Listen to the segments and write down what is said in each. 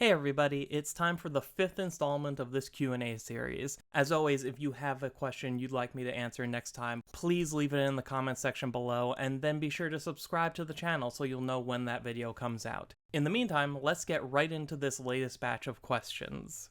Hey everybody, it's time for the 5th installment of this Q&A series. As always, if you have a question you'd like me to answer next time, please leave it in the comment section below, and then be sure to subscribe to the channel so you'll know when that video comes out. In the meantime, let's get right into this latest batch of questions.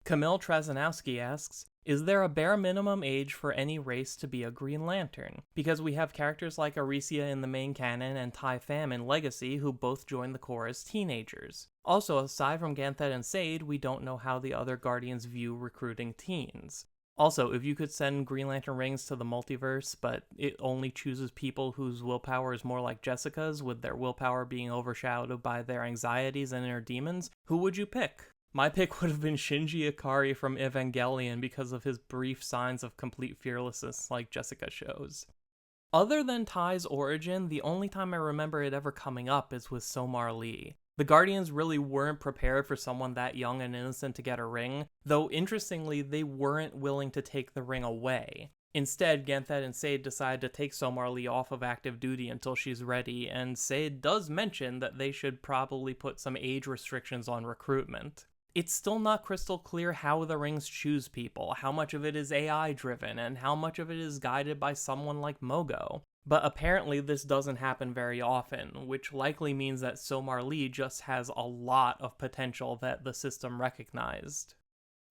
Camille Trzanowski asks, is there a bare minimum age for any race to be a Green Lantern? Because we have characters like Aricia in the main canon and Tai Pham in Legacy who both join the Corps as teenagers. Also, aside from Ganthet and Sade, we don't know how the other Guardians view recruiting teens. Also, if you could send Green Lantern rings to the multiverse, but it only chooses people whose willpower is more like Jessica's, with their willpower being overshadowed by their anxieties and inner demons, who would you pick? My pick would have been Shinji Ikari from Evangelion because of his brief signs of complete fearlessness like Jessica shows. Other than Ty's origin, the only time I remember it ever coming up is with Somar Lee. The Guardians really weren't prepared for someone that young and innocent to get a ring, though interestingly they weren't willing to take the ring away. Instead, Ganthet and Sade decide to take Somar Lee off of active duty until she's ready, and Sade does mention that they should probably put some age restrictions on recruitment. It's still not crystal clear how the rings choose people, how much of it is AI driven, and how much of it is guided by someone like Mogo. But apparently this doesn't happen very often, which likely means that Somar Lee just has a lot of potential that the system recognized.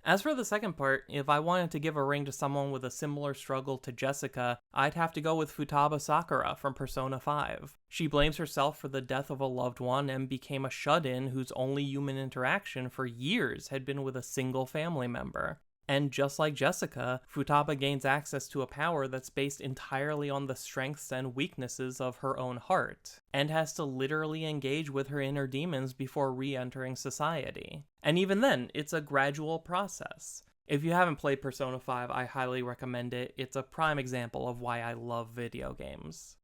As for the second part, if I wanted to give a ring to someone with a similar struggle to Jessica, I'd have to go with Futaba Sakura from Persona 5. She blames herself for the death of a loved one and became a shut-in whose only human interaction for years had been with a single family member. And just like Jessica, Futaba gains access to a power that's based entirely on the strengths and weaknesses of her own heart, and has to literally engage with her inner demons before re-entering society. And even then, it's a gradual process. If you haven't played Persona 5, I highly recommend it. It's a prime example of why I love video games.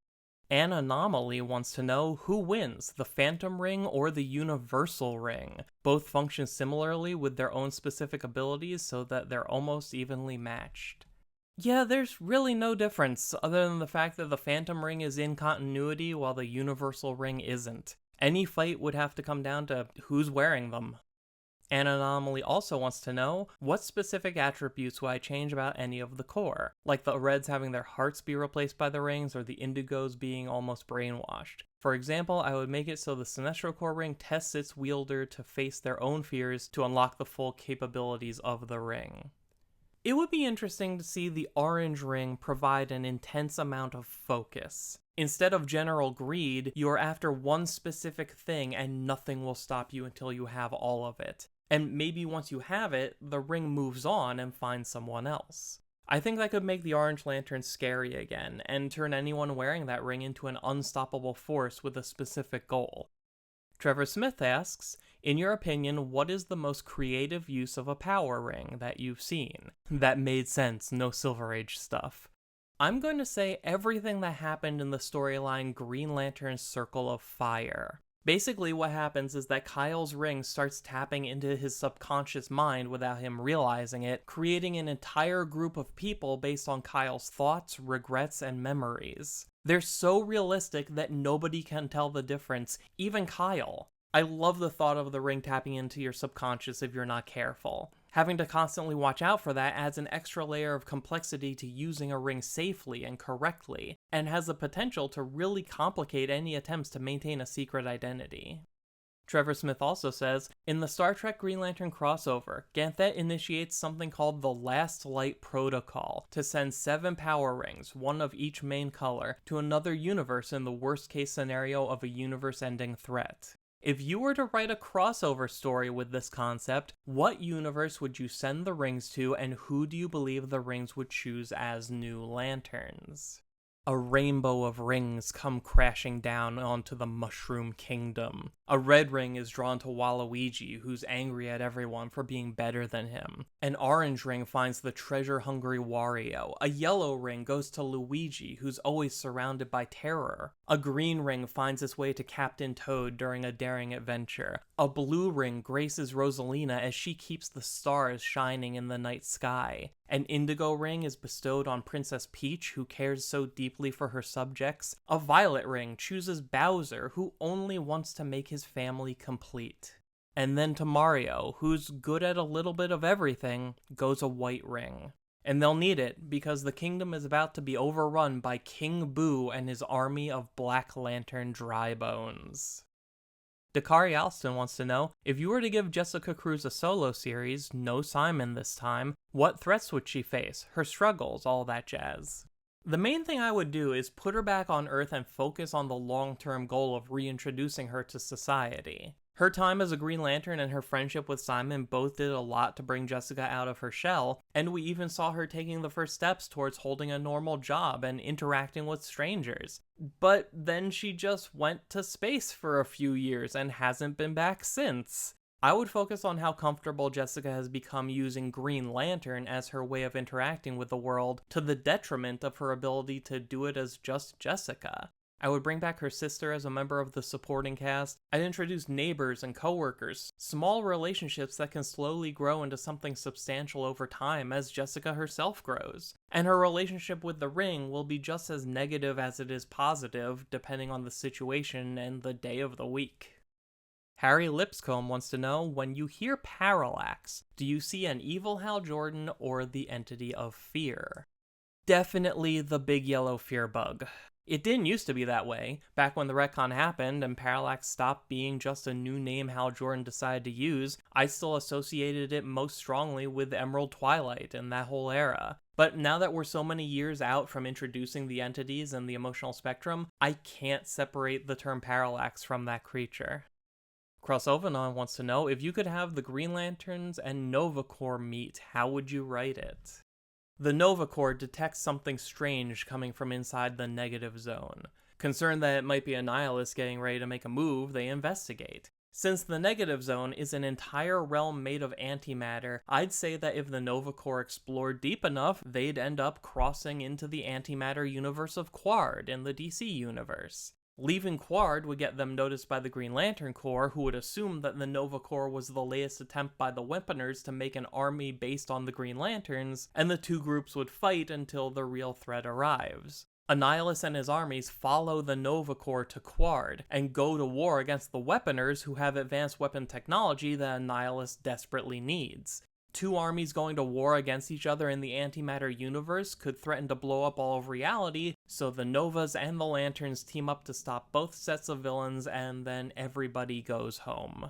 An Anomaly wants to know who wins, the Phantom Ring or the Universal Ring. Both function similarly with their own specific abilities so that they're almost evenly matched. Yeah, there's really no difference other than the fact that the Phantom Ring is in continuity while the Universal Ring isn't. Any fight would have to come down to who's wearing them. An Anomaly also wants to know, what specific attributes would I change about any of the Corps? Like the Reds having their hearts be replaced by the rings, or the Indigos being almost brainwashed. For example, I would make it so the Sinestro Corps ring tests its wielder to face their own fears to unlock the full capabilities of the ring. It would be interesting to see the Orange Ring provide an intense amount of focus. Instead of general greed, you are after one specific thing and nothing will stop you until you have all of it. And maybe once you have it, the ring moves on and finds someone else. I think that could make the Orange Lantern scary again, and turn anyone wearing that ring into an unstoppable force with a specific goal. Trevor Smith asks, in your opinion, what is the most creative use of a power ring that you've seen? That made sense, no Silver Age stuff. I'm going to say everything that happened in the storyline Green Lantern's Circle of Fire. Basically what happens is that Kyle's ring starts tapping into his subconscious mind without him realizing it, creating an entire group of people based on Kyle's thoughts, regrets, and memories. They're so realistic that nobody can tell the difference, even Kyle. I love the thought of the ring tapping into your subconscious if you're not careful. Having to constantly watch out for that adds an extra layer of complexity to using a ring safely and correctly, and has the potential to really complicate any attempts to maintain a secret identity. Trevor Smith also says, in the Star Trek Green Lantern crossover, Ganthet initiates something called the Last Light Protocol to send 7 power rings, one of each main color, to another universe in the worst case scenario of a universe-ending threat. If you were to write a crossover story with this concept, what universe would you send the rings to, and who do you believe the rings would choose as new lanterns? A rainbow of rings come crashing down onto the Mushroom Kingdom. A red ring is drawn to Waluigi, who's angry at everyone for being better than him. An orange ring finds the treasure-hungry Wario. A yellow ring goes to Luigi, who's always surrounded by terror. A green ring finds its way to Captain Toad during a daring adventure. A blue ring graces Rosalina as she keeps the stars shining in the night sky. An indigo ring is bestowed on Princess Peach, who cares so deeply for her subjects. A violet ring chooses Bowser, who only wants to make his family complete. And then to Mario, who's good at a little bit of everything, goes a white ring. And they'll need it, because the kingdom is about to be overrun by King Boo and his army of Black Lantern dry bones. Dakari Alston wants to know, if you were to give Jessica Cruz a solo series, no Simon this time, what threats would she face, her struggles, all that jazz? The main thing I would do is put her back on Earth and focus on the long-term goal of reintroducing her to society. Her time as a Green Lantern and her friendship with Simon both did a lot to bring Jessica out of her shell, and we even saw her taking the first steps towards holding a normal job and interacting with strangers. But then she just went to space for a few years and hasn't been back since. I would focus on how comfortable Jessica has become using Green Lantern as her way of interacting with the world, to the detriment of her ability to do it as just Jessica. I would bring back her sister as a member of the supporting cast. I'd introduce neighbors and coworkers, small relationships that can slowly grow into something substantial over time as Jessica herself grows. And her relationship with the Ring will be just as negative as it is positive, depending on the situation and the day of the week. Harry Lipscomb wants to know, when you hear Parallax, do you see an evil Hal Jordan or the entity of fear? Definitely the big yellow fear bug. It didn't used to be that way. Back when the retcon happened and Parallax stopped being just a new name Hal Jordan decided to use, I still associated it most strongly with Emerald Twilight and that whole era. But now that we're so many years out from introducing the entities and the emotional spectrum, I can't separate the term Parallax from that creature. Crossovanon wants to know, if you could have the Green Lanterns and Nova Corps meet, how would you write it? The Nova Corps detects something strange coming from inside the negative zone. Concerned that it might be a nihilist getting ready to make a move, they investigate. Since the negative zone is an entire realm made of antimatter, I'd say that if the Nova Corps explored deep enough, they'd end up crossing into the antimatter universe of Quard in the DC universe. Leaving Quard would get them noticed by the Green Lantern Corps, who would assume that the Nova Corps was the latest attempt by the Weaponers to make an army based on the Green Lanterns, and the two groups would fight until the real threat arrives. Annihilus and his armies follow the Nova Corps to Quard, and go to war against the Weaponers, who have advanced weapon technology that Annihilus desperately needs. Two armies going to war against each other in the antimatter universe could threaten to blow up all of reality, so the Novas and the Lanterns team up to stop both sets of villains, and then everybody goes home.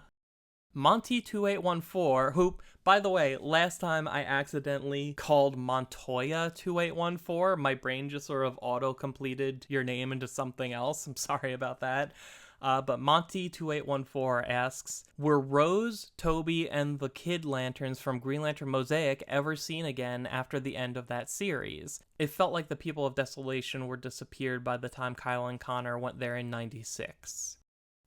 Monty2814, who, by the way, last time I accidentally called Montoya2814, my brain just sort of auto-completed your name into something else, I'm sorry about that. But Monty2814 asks, were Rose, Toby, and the Kid Lanterns from Green Lantern Mosaic ever seen again after the end of that series? It felt like the people of Desolation were disappeared by the time Kyle and Connor went there in '96.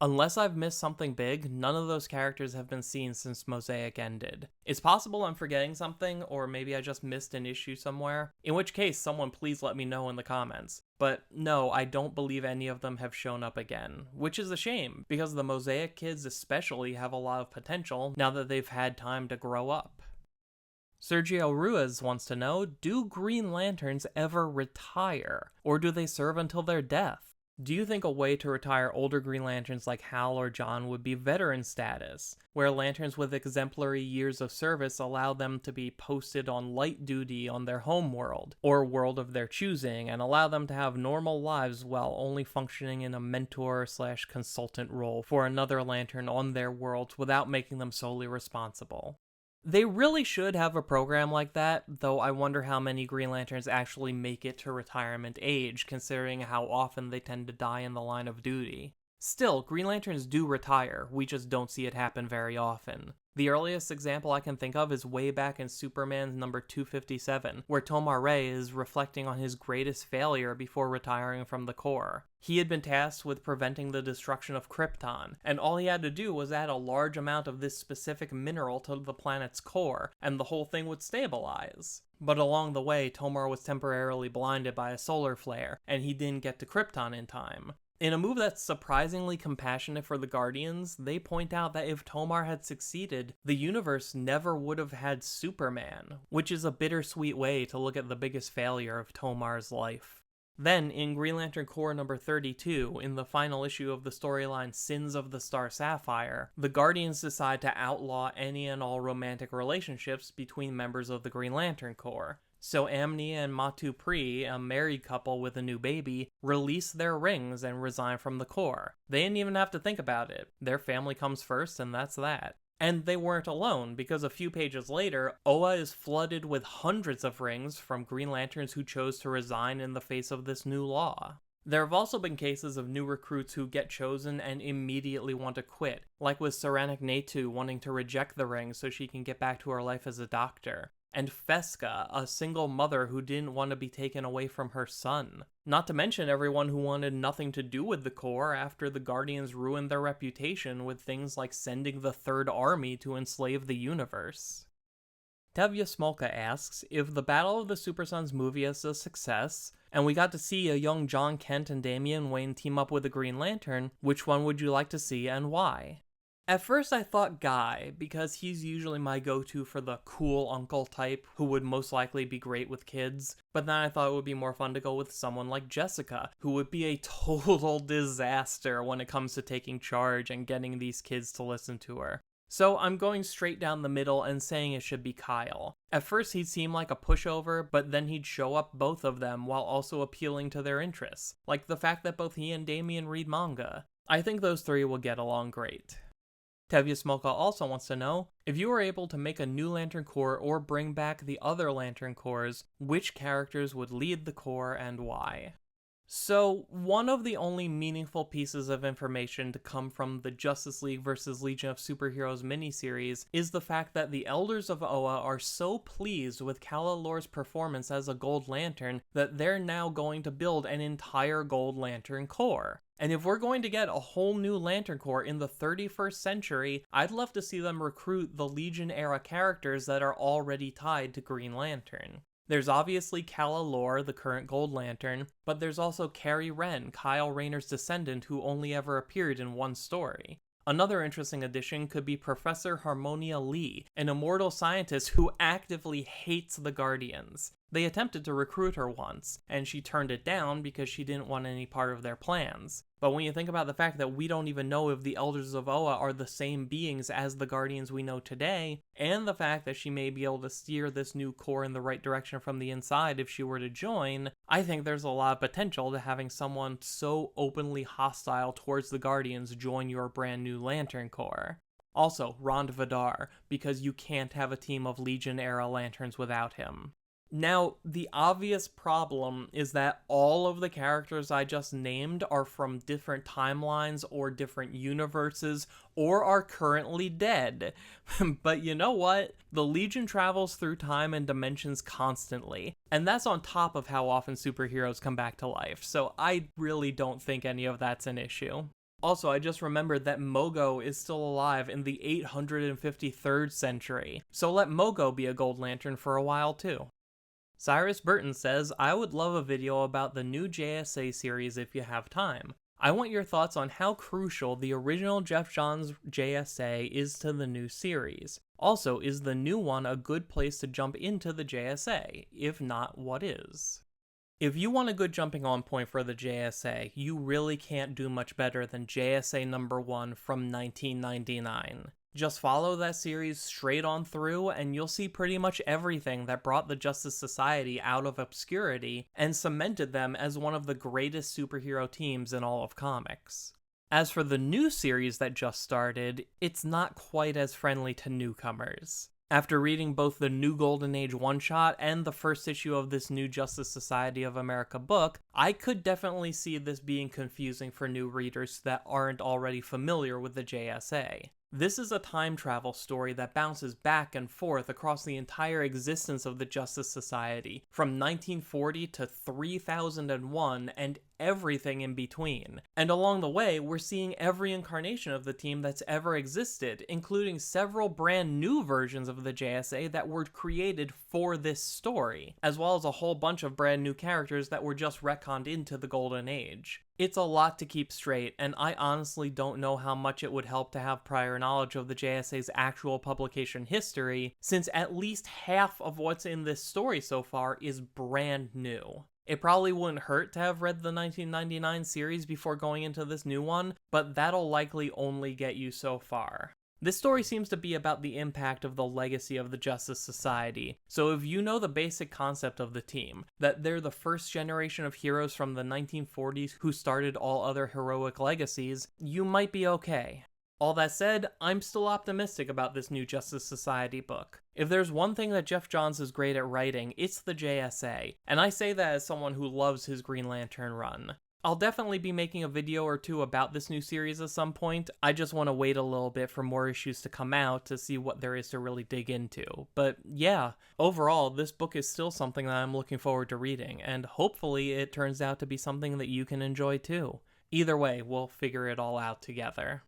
Unless I've missed something big, none of those characters have been seen since Mosaic ended. It's possible I'm forgetting something, or maybe I just missed an issue somewhere, in which case someone please let me know in the comments. But no, I don't believe any of them have shown up again, which is a shame, because the Mosaic kids especially have a lot of potential now that they've had time to grow up. Sergio Ruiz wants to know, do Green Lanterns ever retire, or do they serve until their death? Do you think a way to retire older Green Lanterns like Hal or John would be veteran status, where lanterns with exemplary years of service allow them to be posted on light duty on their home world, or world of their choosing, and allow them to have normal lives while only functioning in a mentor/consultant role for another lantern on their worlds without making them solely responsible? They really should have a program like that, though I wonder how many Green Lanterns actually make it to retirement age, considering how often they tend to die in the line of duty. Still, Green Lanterns do retire, we just don't see it happen very often. The earliest example I can think of is way back in Superman's number 257, where Tomar Ray is reflecting on his greatest failure before retiring from the Corps. He had been tasked with preventing the destruction of Krypton, and all he had to do was add a large amount of this specific mineral to the planet's core, and the whole thing would stabilize. But along the way, Tomar was temporarily blinded by a solar flare, and he didn't get to Krypton in time. In a move that's surprisingly compassionate for the Guardians, they point out that if Tomar had succeeded, the universe never would have had Superman, which is a bittersweet way to look at the biggest failure of Tomar's life. Then, in Green Lantern Corps number 32, in the final issue of the storyline Sins of the Star Sapphire, the Guardians decide to outlaw any and all romantic relationships between members of the Green Lantern Corps. So Amnia and Matu Pri, a married couple with a new baby, release their rings and resign from the Corps. They didn't even have to think about it. Their family comes first, and that's that. And they weren't alone, because a few pages later, Oa is flooded with hundreds of rings from Green Lanterns who chose to resign in the face of this new law. There have also been cases of new recruits who get chosen and immediately want to quit, like with Saranac Natu wanting to reject the rings so she can get back to her life as a doctor, and Fesca, a single mother who didn't want to be taken away from her son. Not to mention everyone who wanted nothing to do with the Corps after the Guardians ruined their reputation with things like sending the Third Army to enslave the universe. Tevya Smolka asks, if the Battle of the Super Sons movie is a success, and we got to see a young John Kent and Damian Wayne team up with the Green Lantern, which one would you like to see and why? At first I thought Guy, because he's usually my go-to for the cool uncle type who would most likely be great with kids, but then I thought it would be more fun to go with someone like Jessica, who would be a total disaster when it comes to taking charge and getting these kids to listen to her. So I'm going straight down the middle and saying it should be Kyle. At first he'd seem like a pushover, but then he'd show up both of them while also appealing to their interests, like the fact that both he and Damian read manga. I think those three will get along great. Tevya Smolka also wants to know, if you were able to make a new Lantern Corps or bring back the other Lantern Corps, which characters would lead the Corps and why? So, one of the only meaningful pieces of information to come from the Justice League vs. Legion of Superheroes miniseries is the fact that the Elders of Oa are so pleased with Kal-El-Lor's performance as a Gold Lantern that they're now going to build an entire Gold Lantern Corps. And if we're going to get a whole new Lantern Corps in the 31st century, I'd love to see them recruit the Legion-era characters that are already tied to Green Lantern. There's obviously Kal-El-Lor, the current Gold Lantern, but there's also Carrie Wren, Kyle Rayner's descendant who only ever appeared in one story. Another interesting addition could be Professor Harmonia Lee, an immortal scientist who actively hates the Guardians. They attempted to recruit her once, and she turned it down because she didn't want any part of their plans. But when you think about the fact that we don't even know if the Elders of Oa are the same beings as the Guardians we know today, and the fact that she may be able to steer this new Corps in the right direction from the inside if she were to join, I think there's a lot of potential to having someone so openly hostile towards the Guardians join your brand new Lantern Corps. Also, Rond Vidar, because you can't have a team of Legion-era Lanterns without him. Now, the obvious problem is that all of the characters I just named are from different timelines or different universes or are currently dead. But you know what? The Legion travels through time and dimensions constantly, and that's on top of how often superheroes come back to life, so I really don't think any of that's an issue. Also, I just remembered that Mogo is still alive in the 853rd century, so let Mogo be a Gold Lantern for a while too. Cyrus Burton says, I would love a video about the new JSA series if you have time. I want your thoughts on how crucial the original Jeff Johns JSA is to the new series. Also, is the new one a good place to jump into the JSA? If not, what is? If you want a good jumping on point for the JSA, you really can't do much better than JSA number 1 from 1999. Just follow that series straight on through and you'll see pretty much everything that brought the Justice Society out of obscurity and cemented them as one of the greatest superhero teams in all of comics. As for the new series that just started, it's not quite as friendly to newcomers. After reading both the New Golden Age one-shot and the first issue of this new Justice Society of America book, I could definitely see this being confusing for new readers that aren't already familiar with the JSA. This is a time travel story that bounces back and forth across the entire existence of the Justice Society, from 1940 to 3001 and everything in between. And along the way, we're seeing every incarnation of the team that's ever existed, including several brand new versions of the JSA that were created for this story, as well as a whole bunch of brand new characters that were just retconned into the Golden Age. It's a lot to keep straight, and I honestly don't know how much it would help to have prior knowledge of the JSA's actual publication history, since at least half of what's in this story so far is brand new. It probably wouldn't hurt to have read the 1999 series before going into this new one, but that'll likely only get you so far. This story seems to be about the impact of the legacy of the Justice Society, so if you know the basic concept of the team, that they're the first generation of heroes from the 1940s who started all other heroic legacies, you might be okay. All that said, I'm still optimistic about this new Justice Society book. If there's one thing that Geoff Johns is great at writing, it's the JSA, and I say that as someone who loves his Green Lantern run. I'll definitely be making a video or two about this new series at some point. I just want to wait a little bit for more issues to come out to see what there is to really dig into. But yeah, overall, this book is still something that I'm looking forward to reading, and hopefully it turns out to be something that you can enjoy too. Either way, we'll figure it all out together.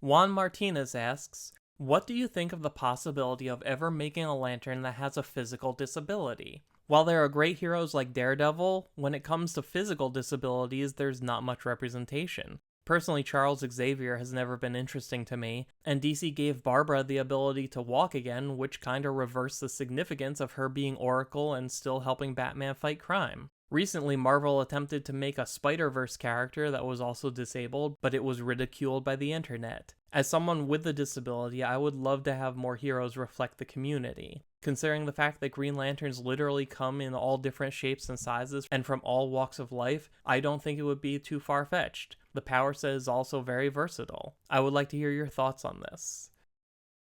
Juan Martinez asks, what do you think of the possibility of ever making a lantern that has a physical disability? While there are great heroes like Daredevil, when it comes to physical disabilities, there's not much representation. Personally, Charles Xavier has never been interesting to me, and DC gave Barbara the ability to walk again, which kinda reversed the significance of her being Oracle and still helping Batman fight crime. Recently, Marvel attempted to make a Spider-Verse character that was also disabled, but it was ridiculed by the internet. As someone with a disability, I would love to have more heroes reflect the community. Considering the fact that Green Lanterns literally come in all different shapes and sizes and from all walks of life, I don't think it would be too far-fetched. The power set is also very versatile. I would like to hear your thoughts on this.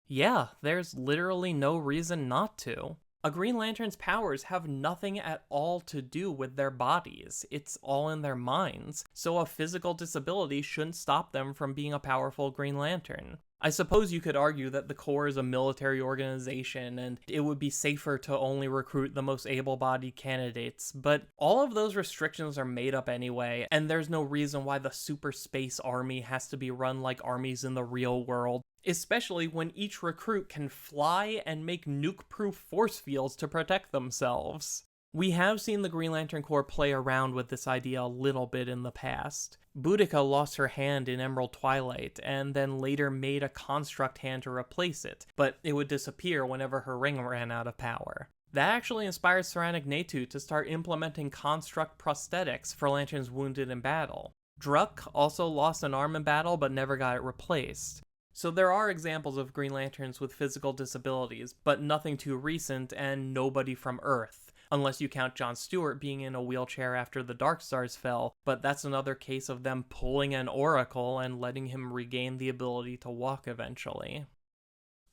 Yeah, there's literally no reason not to. A Green Lantern's powers have nothing at all to do with their bodies. It's all in their minds, so a physical disability shouldn't stop them from being a powerful Green Lantern. I suppose you could argue that the Corps is a military organization and it would be safer to only recruit the most able-bodied candidates, but all of those restrictions are made up anyway, and there's no reason why the Super Space Army has to be run like armies in the real world, especially when each recruit can fly and make nuke-proof force fields to protect themselves. We have seen the Green Lantern Corps play around with this idea a little bit in the past. Boudica lost her hand in Emerald Twilight, and then later made a construct hand to replace it, but it would disappear whenever her ring ran out of power. That actually inspired Saranic Natu to start implementing construct prosthetics for lanterns wounded in battle. Druck also lost an arm in battle but never got it replaced. So there are examples of Green Lanterns with physical disabilities, but nothing too recent and nobody from Earth. Unless you count John Stewart being in a wheelchair after the Dark Stars fell, but that's another case of them pulling an Oracle and letting him regain the ability to walk eventually.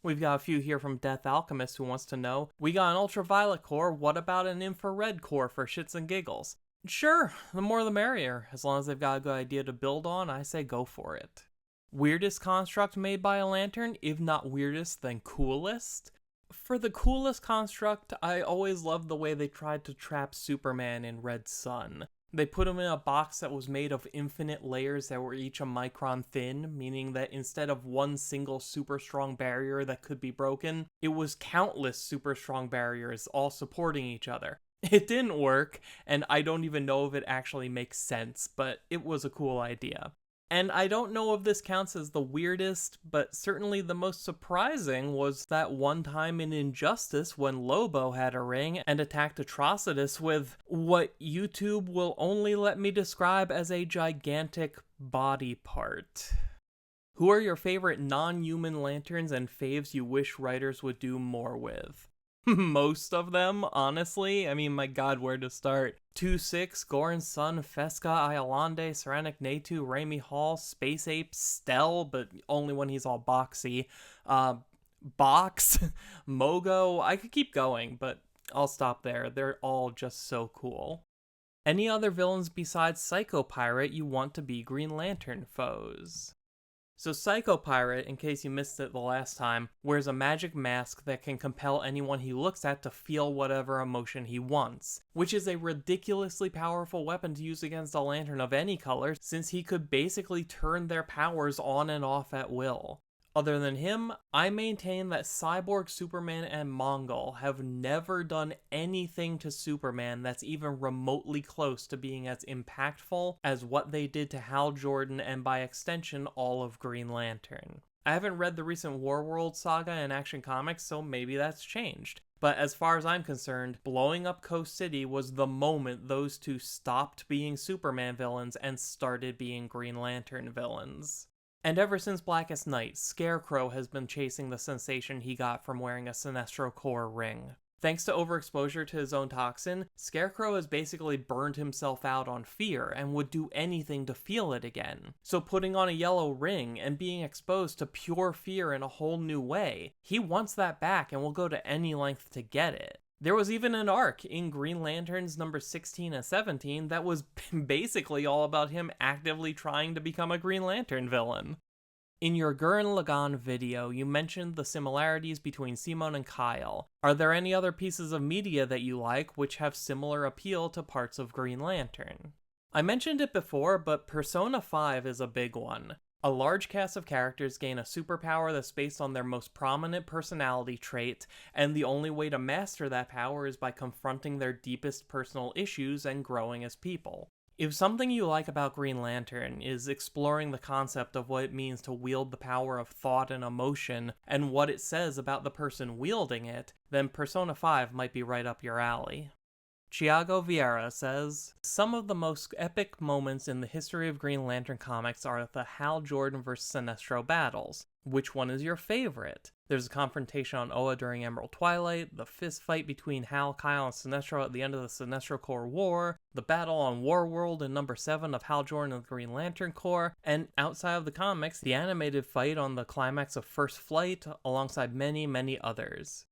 We've got a few here from Death Alchemist who wants to know, we got an ultraviolet core, what about an infrared core for shits and giggles? Sure, the more the merrier. As long as they've got a good idea to build on, I say go for it. Weirdest construct made by a lantern, if not weirdest, then coolest? For the coolest construct, I always loved the way they tried to trap Superman in Red Sun. They put him in a box that was made of infinite layers that were each a micron thin, meaning that instead of one single super strong barrier that could be broken, it was countless super strong barriers all supporting each other. It didn't work, and I don't even know if it actually makes sense, but it was a cool idea. And I don't know if this counts as the weirdest, but certainly the most surprising was that one time in Injustice when Lobo had a ring and attacked Atrocitus with what YouTube will only let me describe as a gigantic body part. Who are your favorite non-human lanterns and faves you wish writers would do more with? Most of them, honestly. I mean, my god, where to start? 2-6, Goran Sun, Fesca, Iolande, Saranic Natu, Raimi Hall, Space Ape, Stell, but only when he's all boxy. Box, Mogo, I could keep going, but I'll stop there. They're all just so cool. Any other villains besides Psycho Pirate you want to be Green Lantern foes? So Psycho Pirate, in case you missed it the last time, wears a magic mask that can compel anyone he looks at to feel whatever emotion he wants, which is a ridiculously powerful weapon to use against a lantern of any color, since he could basically turn their powers on and off at will. Other than him, I maintain that Cyborg, Superman, and Mongol have never done anything to Superman that's even remotely close to being as impactful as what they did to Hal Jordan and by extension all of Green Lantern. I haven't read the recent Warworld saga in Action Comics, so maybe that's changed. But as far as I'm concerned, blowing up Coast City was the moment those two stopped being Superman villains and started being Green Lantern villains. And ever since Blackest Night, Scarecrow has been chasing the sensation he got from wearing a Sinestro Corps ring. Thanks to overexposure to his own toxin, Scarecrow has basically burned himself out on fear and would do anything to feel it again. So putting on a yellow ring and being exposed to pure fear in a whole new way, he wants that back and will go to any length to get it. There was even an arc in Green Lanterns number 16 and 17 that was basically all about him actively trying to become a Green Lantern villain. In your Gurren Lagann video, you mentioned the similarities between Simon and Kyle. Are there any other pieces of media that you like which have similar appeal to parts of Green Lantern? I mentioned it before, but Persona 5 is a big one. A large cast of characters gain a superpower that's based on their most prominent personality trait, and the only way to master that power is by confronting their deepest personal issues and growing as people. If something you like about Green Lantern is exploring the concept of what it means to wield the power of thought and emotion, and what it says about the person wielding it, then Persona 5 might be right up your alley. Thiago Vieira says, some of the most epic moments in the history of Green Lantern comics are the Hal Jordan vs. Sinestro battles. Which one is your favorite? There's a confrontation on Oa during Emerald Twilight, the fist fight between Hal, Kyle, and Sinestro at the end of the Sinestro Corps War, the battle on Warworld in number 7 of Hal Jordan and the Green Lantern Corps, and outside of the comics, the animated fight on the climax of First Flight, alongside many, many others.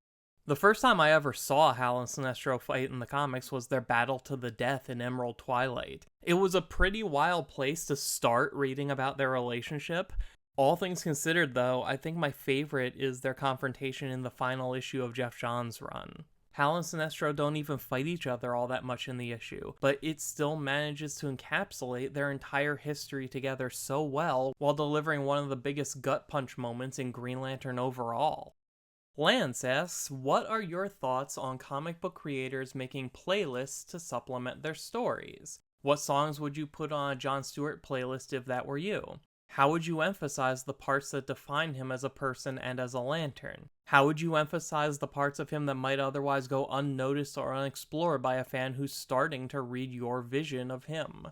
The first time I ever saw Hal and Sinestro fight in the comics was their battle to the death in Emerald Twilight. It was a pretty wild place to start reading about their relationship. All things considered, though, I think my favorite is their confrontation in the final issue of Jeff Johns' run. Hal and Sinestro don't even fight each other all that much in the issue, but it still manages to encapsulate their entire history together so well while delivering one of the biggest gut punch moments in Green Lantern overall. Lance asks, what are your thoughts on comic book creators making playlists to supplement their stories? What songs would you put on a Jon Stewart playlist if that were you? How would you emphasize the parts that define him as a person and as a lantern? How would you emphasize the parts of him that might otherwise go unnoticed or unexplored by a fan who's starting to read your vision of him?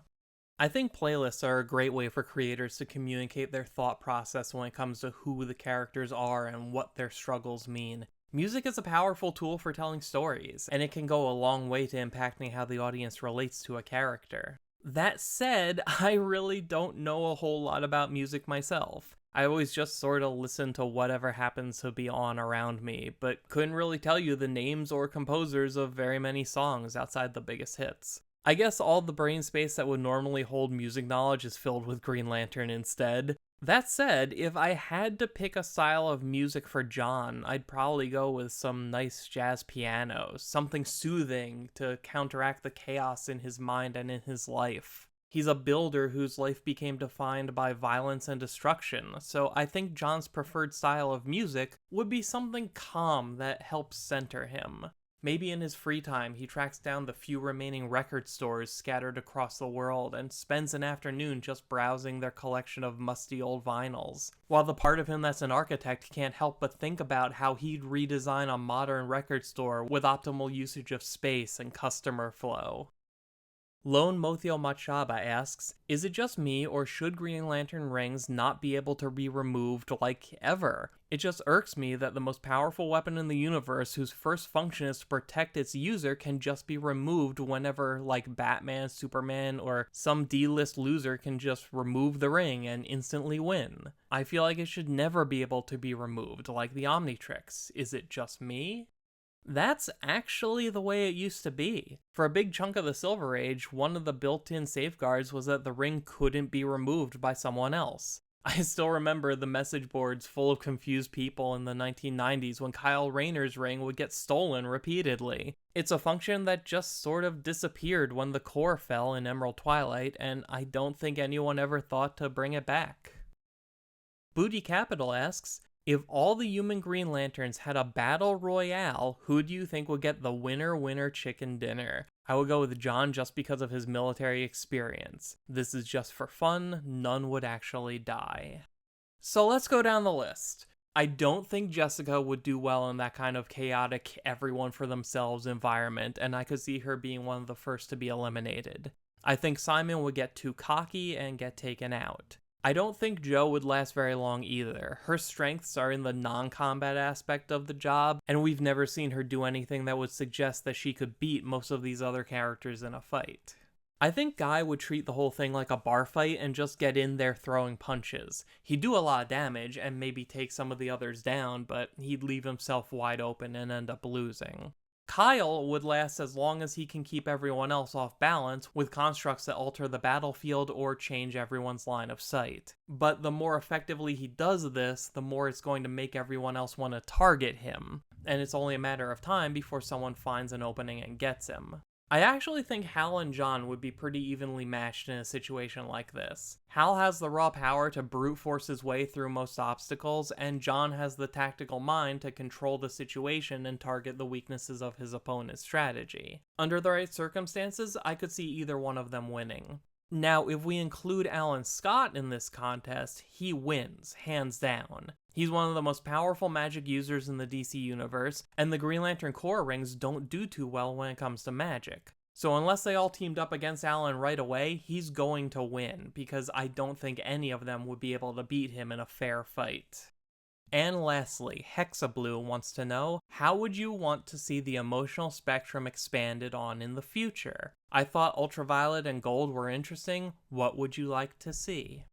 I think playlists are a great way for creators to communicate their thought process when it comes to who the characters are and what their struggles mean. Music is a powerful tool for telling stories, and it can go a long way to impacting how the audience relates to a character. That said, I really don't know a whole lot about music myself. I always just sort of listen to whatever happens to be on around me, but couldn't really tell you the names or composers of very many songs outside the biggest hits. I guess all the brain space that would normally hold music knowledge is filled with Green Lantern instead. That said, if I had to pick a style of music for John, I'd probably go with some nice jazz piano, something soothing to counteract the chaos in his mind and in his life. He's a builder whose life became defined by violence and destruction, so I think John's preferred style of music would be something calm that helps center him. Maybe in his free time, he tracks down the few remaining record stores scattered across the world and spends an afternoon just browsing their collection of musty old vinyls, while the part of him that's an architect can't help but think about how he'd redesign a modern record store with optimal usage of space and customer flow. Lone Mothio Machaba asks, is it just me or should Green Lantern rings not be able to be removed like ever? It just irks me that the most powerful weapon in the universe whose first function is to protect its user can just be removed whenever, like Batman, Superman, or some D-list loser can just remove the ring and instantly win. I feel like it should never be able to be removed, like the Omnitrix. Is it just me? That's actually the way it used to be. For a big chunk of the Silver Age, one of the built-in safeguards was that the ring couldn't be removed by someone else. I still remember the message boards full of confused people in the 1990s when Kyle Rayner's ring would get stolen repeatedly. It's a function that just sort of disappeared when the core fell in Emerald Twilight, and I don't think anyone ever thought to bring it back. Booty Capital asks, if all the human Green Lanterns had a Battle Royale, who do you think would get the winner chicken dinner? I would go with John just because of his military experience. This is just for fun, none would actually die. So let's go down the list. I don't think Jessica would do well in that kind of chaotic, everyone for themselves environment, and I could see her being one of the first to be eliminated. I think Simon would get too cocky and get taken out. I don't think Jo would last very long either. Her strengths are in the non-combat aspect of the job, and we've never seen her do anything that would suggest that she could beat most of these other characters in a fight. I think Guy would treat the whole thing like a bar fight and just get in there throwing punches. He'd do a lot of damage and maybe take some of the others down, but he'd leave himself wide open and end up losing. Kyle would last as long as he can keep everyone else off balance with constructs that alter the battlefield or change everyone's line of sight. But the more effectively he does this, the more it's going to make everyone else want to target him, and it's only a matter of time before someone finds an opening and gets him. I actually think Hal and John would be pretty evenly matched in a situation like this. Hal has the raw power to brute force his way through most obstacles, and John has the tactical mind to control the situation and target the weaknesses of his opponent's strategy. Under the right circumstances, I could see either one of them winning. Now, if we include Alan Scott in this contest, he wins, hands down. He's one of the most powerful magic users in the DC universe, and the Green Lantern Corps rings don't do too well when it comes to magic. So unless they all teamed up against Alan right away, he's going to win, because I don't think any of them would be able to beat him in a fair fight. And lastly, Hexablue wants to know, how would you want to see the emotional spectrum expanded on in the future? I thought Ultraviolet and Gold were interesting, what would you like to see?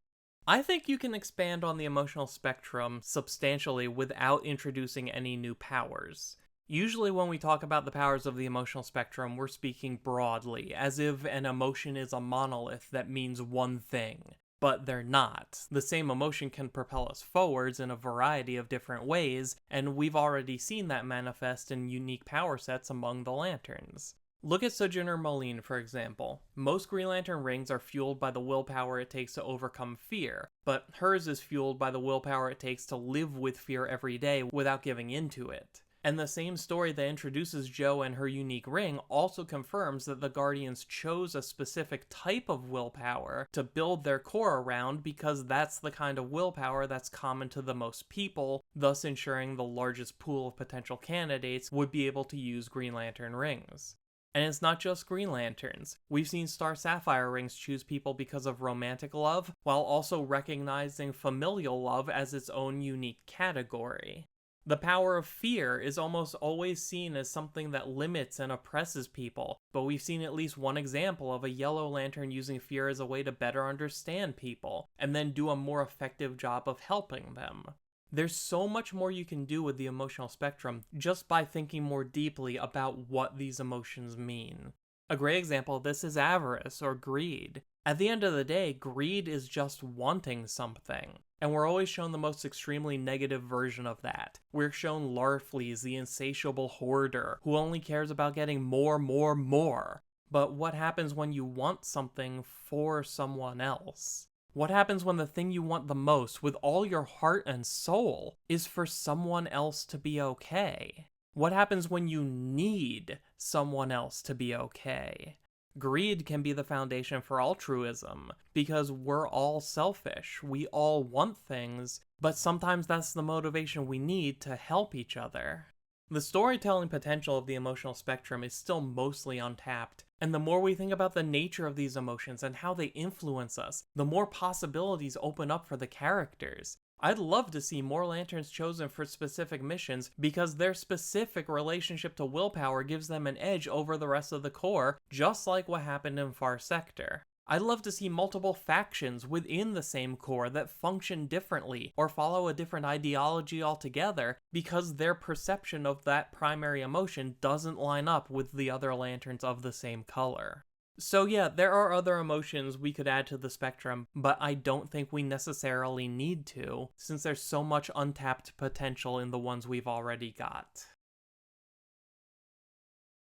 I think you can expand on the emotional spectrum substantially without introducing any new powers. Usually when we talk about the powers of the emotional spectrum, we're speaking broadly, as if an emotion is a monolith that means one thing. But they're not. The same emotion can propel us forwards in a variety of different ways, and we've already seen that manifest in unique power sets among the Lanterns. Look at Sojourner Moline, for example. Most Green Lantern rings are fueled by the willpower it takes to overcome fear, but hers is fueled by the willpower it takes to live with fear every day without giving into it. And the same story that introduces Jo and her unique ring also confirms that the Guardians chose a specific type of willpower to build their core around because that's the kind of willpower that's common to the most people, thus ensuring the largest pool of potential candidates would be able to use Green Lantern rings. And it's not just Green Lanterns. We've seen Star Sapphire rings choose people because of romantic love, while also recognizing familial love as its own unique category. The power of fear is almost always seen as something that limits and oppresses people, but we've seen at least one example of a Yellow Lantern using fear as a way to better understand people, and then do a more effective job of helping them. There's so much more you can do with the emotional spectrum just by thinking more deeply about what these emotions mean. A great example of this is avarice or greed. At the end of the day, greed is just wanting something. And we're always shown the most extremely negative version of that. We're shown Larfleeze, the insatiable hoarder, who only cares about getting more. But what happens when you want something for someone else? What happens when the thing you want the most, with all your heart and soul, is for someone else to be okay? What happens when you need someone else to be okay? Greed can be the foundation for altruism, because we're all selfish, we all want things, but sometimes that's the motivation we need to help each other. The storytelling potential of the emotional spectrum is still mostly untapped, and the more we think about the nature of these emotions and how they influence us, the more possibilities open up for the characters. I'd love to see more Lanterns chosen for specific missions because their specific relationship to willpower gives them an edge over the rest of the Corps, just like what happened in Far Sector. I'd love to see multiple factions within the same Corps that function differently or follow a different ideology altogether because their perception of that primary emotion doesn't line up with the other Lanterns of the same color. So yeah, there are other emotions we could add to the spectrum, but I don't think we necessarily need to, since there's so much untapped potential in the ones we've already got.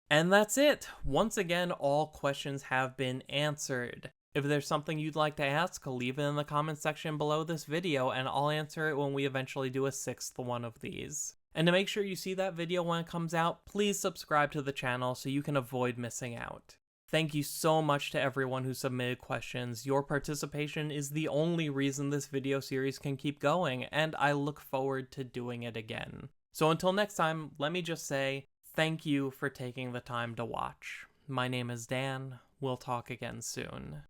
And that's it! Once again, all questions have been answered. If there's something you'd like to ask, leave it in the comments section below this video, and I'll answer it when we eventually do a 6th one of these. And to make sure you see that video when it comes out, please subscribe to the channel so you can avoid missing out. Thank you so much to everyone who submitted questions. Your participation is the only reason this video series can keep going, and I look forward to doing it again. So until next time, let me just say, thank you for taking the time to watch. My name is Dan. We'll talk again soon.